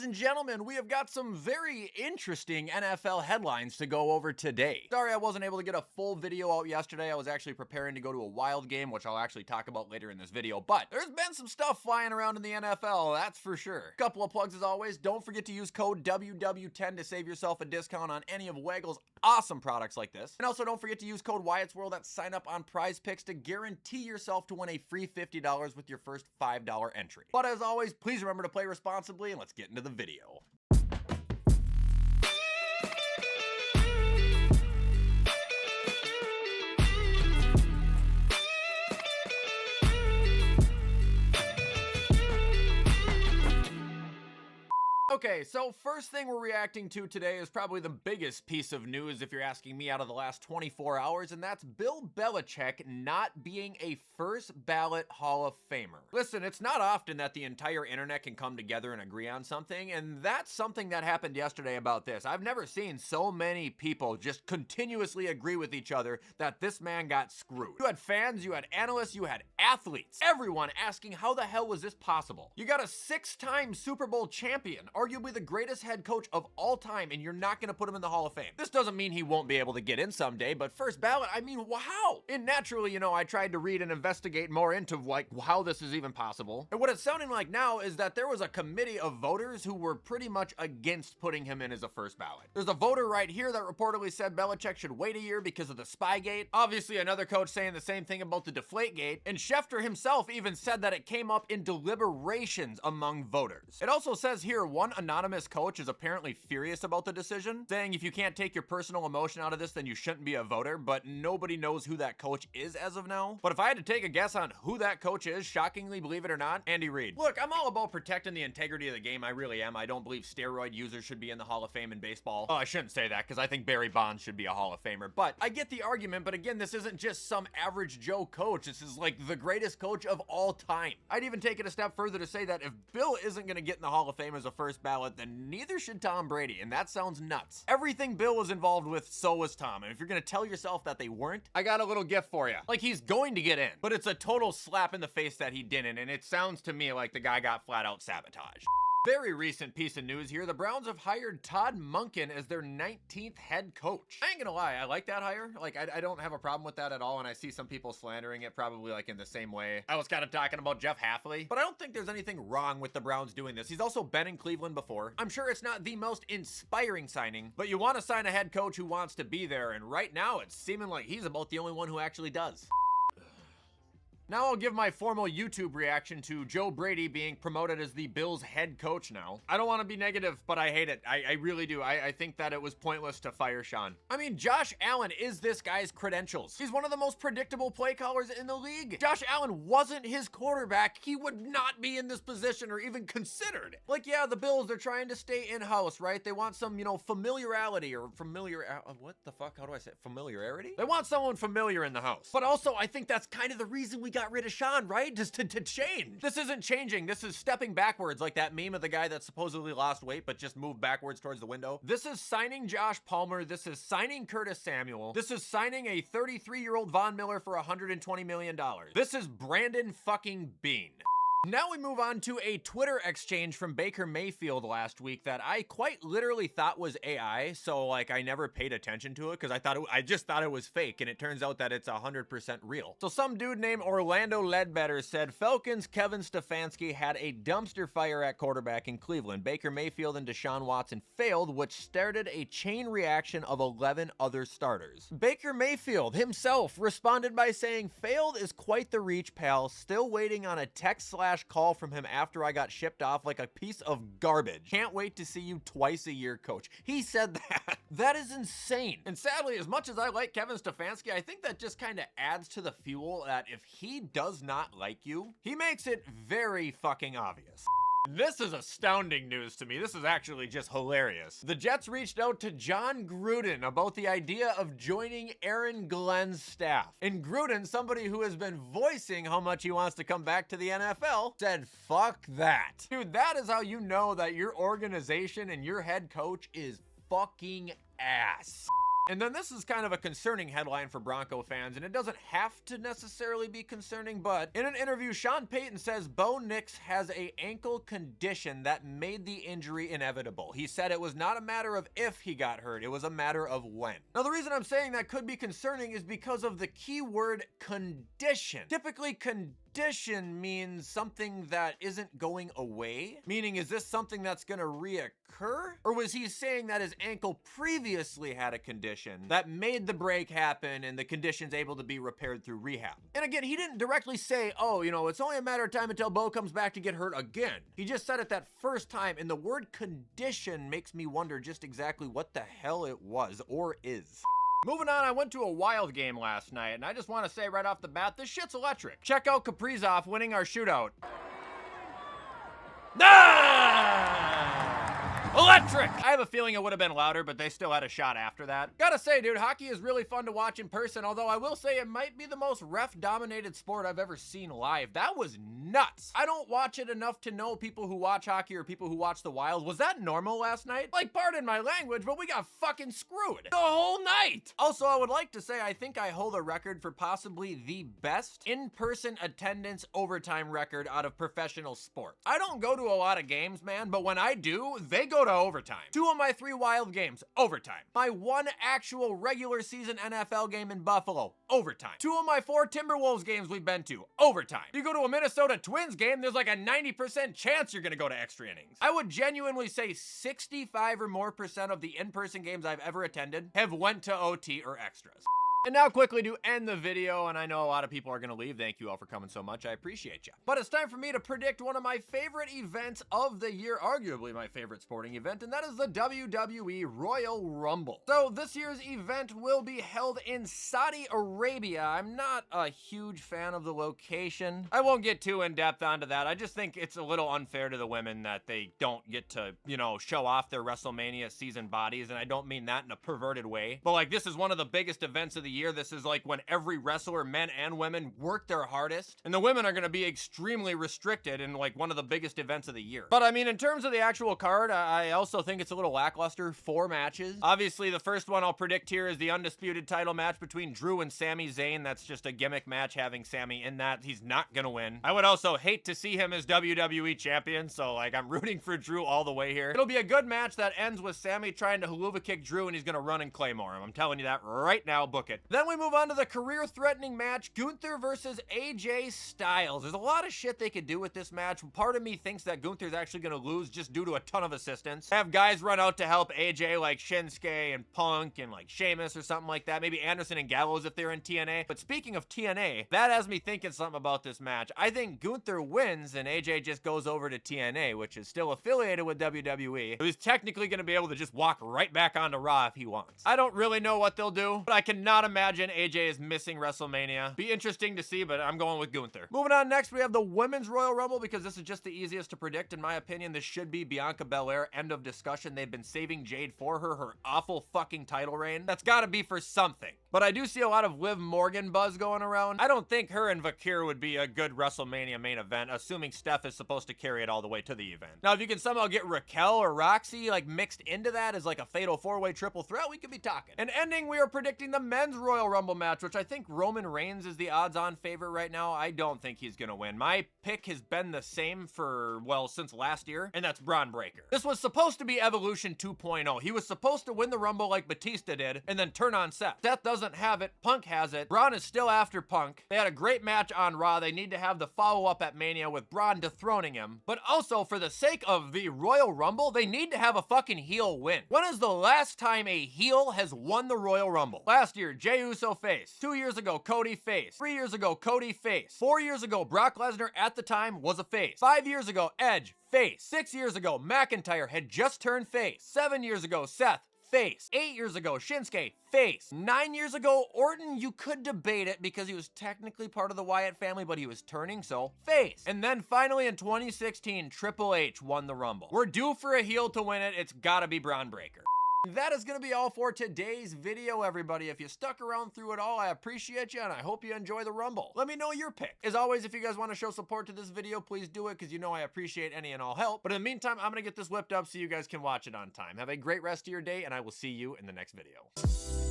and gentlemen, we have got some very interesting NFL headlines to go over today. Sorry I wasn't able to get a full video out yesterday. I was actually preparing to go to a Wild game, which I'll actually talk about later in this video, but there's been some stuff flying around in the NFL, that's for sure. Couple of plugs as always. Don't forget to use code WW10 to save yourself a discount on any of Waggle's awesome products like this. And also don't forget to use code WyattzWorld at sign up on Prize Picks to guarantee yourself to win a free $50 with your first $5 entry. But as always, please remember to play responsibly, and let's get into the video. Okay, so first thing we're reacting to today is probably the biggest piece of news, if you're asking me, out of the last 24 hours, and that's Bill Belichick not being a first ballot Hall of Famer. Listen, it's not often that the entire internet can come together and agree on something, and that's something that happened yesterday about this. I've never seen so many people just continuously agree with each other that this man got screwed. You had fans, you had analysts, you had athletes, everyone asking how the hell was this possible? You got a 6-time Super Bowl champion, arguably the greatest head coach of all time, and you're not going to put him in the Hall of Fame. This doesn't mean he won't be able to get in someday, but first ballot, I mean, wow. And naturally, you know, I tried to read and investigate more into like how this is even possible. And what it's sounding like now is that there was a committee of voters who were pretty much against putting him in as a first ballot. There's a voter right here that reportedly said Belichick should wait a year because of the Spygate. Obviously, another coach saying the same thing about the Deflategate. And Schefter himself even said that it came up in deliberations among voters. It also says here, one anonymous coach is apparently furious about the decision, saying if you can't take your personal emotion out of this, then you shouldn't be a voter, but nobody knows who that coach is as of now. But if I had to take a guess on who that coach is, shockingly, believe it or not, Andy Reid. Look, I'm all about protecting the integrity of the game, I really am. I don't believe steroid users should be in the Hall of Fame in baseball. Oh, I shouldn't say that, because I think Barry Bonds should be a Hall of Famer, but I get the argument, but again, this isn't just some average Joe coach. This is like the greatest coach of all time. I'd even take it a step further to say that if Bill isn't going to get in the Hall of Fame as a first ballot, then neither should Tom Brady, and that sounds nuts. Everything Bill was involved with, so was Tom, and if you're gonna tell yourself that they weren't, I got a little gift for you. Like, he's going to get in, but it's a total slap in the face that he didn't, and it sounds to me like the guy got flat out sabotaged. Very recent piece of news here. The Browns have hired Todd Monken as their 19th head coach. I ain't gonna lie, I like that hire. Like, I don't have a problem with that at all, and I see some people slandering it probably like in the same way. I was kind of talking about Jeff Hafley, but I don't think there's anything wrong with the Browns doing this. He's also been in Cleveland before. I'm sure it's not the most inspiring signing, but you want to sign a head coach who wants to be there, and right now it's seeming like he's about the only one who actually does. Now I'll give my formal YouTube reaction to Joe Brady being promoted as the Bills head coach now. I don't want to be negative, but I hate it. I really do. I think that it was pointless to fire Sean. I mean, Josh Allen is this guy's credentials. He's one of the most predictable play callers in the league. Josh Allen wasn't his quarterback. He would not be in this position or even considered. Like, yeah, the Bills, they're trying to stay in-house, right? They want some, you know, familiarity or what the fuck? How do I say it? Familiarity? They want someone familiar in the house. But also, I think that's kind of the reason we got rid of Sean, right? Just to change. This isn't changing. This is stepping backwards, like that meme of the guy that supposedly lost weight but just moved backwards towards the window. This is signing Josh Palmer. This is signing Curtis Samuel. This is signing a 33-year-old Von Miller for $120 million. This is Brandon fucking Beane. Now we move on to a Twitter exchange from Baker Mayfield last week that I quite literally thought was AI, so like I never paid attention to it because I just thought it was fake, and it turns out that it's 100% real. So some dude named Orlando Ledbetter said Falcons' Kevin Stefanski had a dumpster fire at quarterback in Cleveland. Baker Mayfield and Deshaun Watson failed, which started a chain reaction of 11 other starters. Baker Mayfield himself responded by saying, "Failed is quite the reach, pal. Still waiting on a text/call from him after I got shipped off like a piece of garbage. Can't wait to see you twice a year, coach." He said that. That is insane. And sadly, as much as I like Kevin Stefanski, I think that just kind of adds to the fuel that if he does not like you, he makes it very fucking obvious. This is astounding news to me. This is actually just hilarious. The Jets reached out to John Gruden about the idea of joining Aaron Glenn's staff. And Gruden, somebody who has been voicing how much he wants to come back to the NFL, said, fuck that. Dude, that is how you know that your organization and your head coach is fucking ass. And then this is kind of a concerning headline for Bronco fans, and it doesn't have to necessarily be concerning, but in an interview, Sean Payton says Bo Nix has an ankle condition that made the injury inevitable. He said it was not a matter of if he got hurt, it was a matter of when. Now, the reason I'm saying that could be concerning is because of the key word condition. Typically, condition means something that isn't going away. Meaning, is this something that's gonna reoccur? Or was he saying that his ankle previously had a condition that made the break happen and the condition's able to be repaired through rehab? And again, he didn't directly say, oh, you know, it's only a matter of time until Bo comes back to get hurt again. He just said it that first time, and the word condition makes me wonder just exactly what the hell it was or is. Moving on, I went to a Wild game last night, and I just want to say right off the bat, this shit's electric. Check out Kaprizov winning our shootout. Electric! I have a feeling it would have been louder, but they still had a shot after that. Gotta say, dude, hockey is really fun to watch in person, although I will say it might be the most ref-dominated sport I've ever seen live. That was nuts. I don't watch it enough to know people who watch hockey or people who watch the Wild. Was that normal last night? Like, pardon my language, but we got fucking screwed the whole night. Also, I would like to say I think I hold a record for possibly the best in-person attendance overtime record out of professional sports. I don't go to a lot of games, man, but when I do, they go to overtime. 2 of my 3 Wild games, overtime. My 1 actual regular season NFL game in Buffalo, overtime. 2 of my 4 Timberwolves games we've been to, overtime. You go to a Minnesota Twins game, there's like a 90% chance you're gonna go to extra innings. I would genuinely say 65 or more % of the in-person games I've ever attended have went to OT or extras. And now quickly to end the video, and I know a lot of people are going to leave. Thank you all for coming so much. I appreciate you. But it's time for me to predict one of my favorite events of the year, arguably my favorite sporting event, and that is the WWE Royal Rumble. So this year's event will be held in Saudi Arabia. I'm not a huge fan of the location. I won't get too in depth onto that. I just think it's a little unfair to the women that they don't get to, you know, show off their WrestleMania season bodies, and I don't mean that in a perverted way. But like, this is one of the biggest events of the year. This is like when every wrestler, men and women, work their hardest, and the women are going to be extremely restricted in like one of the biggest events of the year. But I mean, in terms of the actual card, I also think it's a little lackluster. 4 matches. Obviously, the first one I'll predict here is the undisputed title match between Drew and Sami Zayn. That's just a gimmick match having Sami in that. He's not going to win. I would also hate to see him as WWE champion, so like I'm rooting for Drew all the way here. It'll be a good match that ends with Sami trying to haluva kick Drew, and he's going to run and Claymore him. I'm telling you that right now. Book it. Then we move on to the career-threatening match, Gunther versus AJ Styles. There's a lot of shit they could do with this match. Part of me thinks that Gunther's actually going to lose just due to a ton of assistance. Have guys run out to help AJ like Shinsuke and Punk and like Sheamus or something like that. Maybe Anderson and Gallows if they're in TNA. But speaking of TNA, that has me thinking something about this match. I think Gunther wins and AJ just goes over to TNA, which is still affiliated with WWE. So he's technically going to be able to just walk right back onto Raw if he wants. I don't really know what they'll do, but I cannot imagine AJ is missing WrestleMania. Be interesting to see, but I'm going with Gunther. Moving on, next we have the Women's Royal Rumble, because this is just the easiest to predict. In my opinion, this should be Bianca Belair. End of discussion. They've been saving Jade for her awful fucking title reign. That's gotta be for something. But I do see a lot of Liv Morgan buzz going around. I don't think her and Vakir would be a good WrestleMania main event, assuming Steph is supposed to carry it all the way to the event. Now, if you can somehow get Raquel or Roxy like mixed into that as like a fatal 4-way triple threat, we could be talking. And ending, we are predicting the Men's Royal Rumble match, which I think Roman Reigns is the odds-on favorite right now. I don't think he's gonna win. My pick has been the same for, well, since last year, and that's Braun Breaker. This was supposed to be Evolution 2.0. He was supposed to win the Rumble like Batista did, and then turn on Seth. Seth doesn't have it. Punk has it. Braun is still after Punk. They had a great match on Raw. They need to have the follow-up at Mania with Braun dethroning him. But also, for the sake of the Royal Rumble, they need to have a fucking heel win. When is the last time a heel has won the Royal Rumble? Last year, Jey Uso face. 2 years ago, Cody face. 3 years ago, Cody face. 4 years ago, Brock Lesnar at the time was a face. 5 years ago, Edge face. 6 years ago, McIntyre had just turned face. 7 years ago, Seth face. 8 years ago, Shinsuke face. 9 years ago, Orton, you could debate it because he was technically part of the Wyatt family, but he was turning, so face. And then finally in 2016, Triple H won the Rumble. We're due for a heel to win it. It's gotta be Braun Breaker. That is going to be all for today's video, everybody. If you stuck around through it all, I appreciate you, and I hope you enjoy the Rumble. Let me know your pick. As always, if you guys want to show support to this video, please do it, because you know I appreciate any and all help. But in the meantime, I'm going to get this whipped up so you guys can watch it on time. Have a great rest of your day, and I will see you in the next video.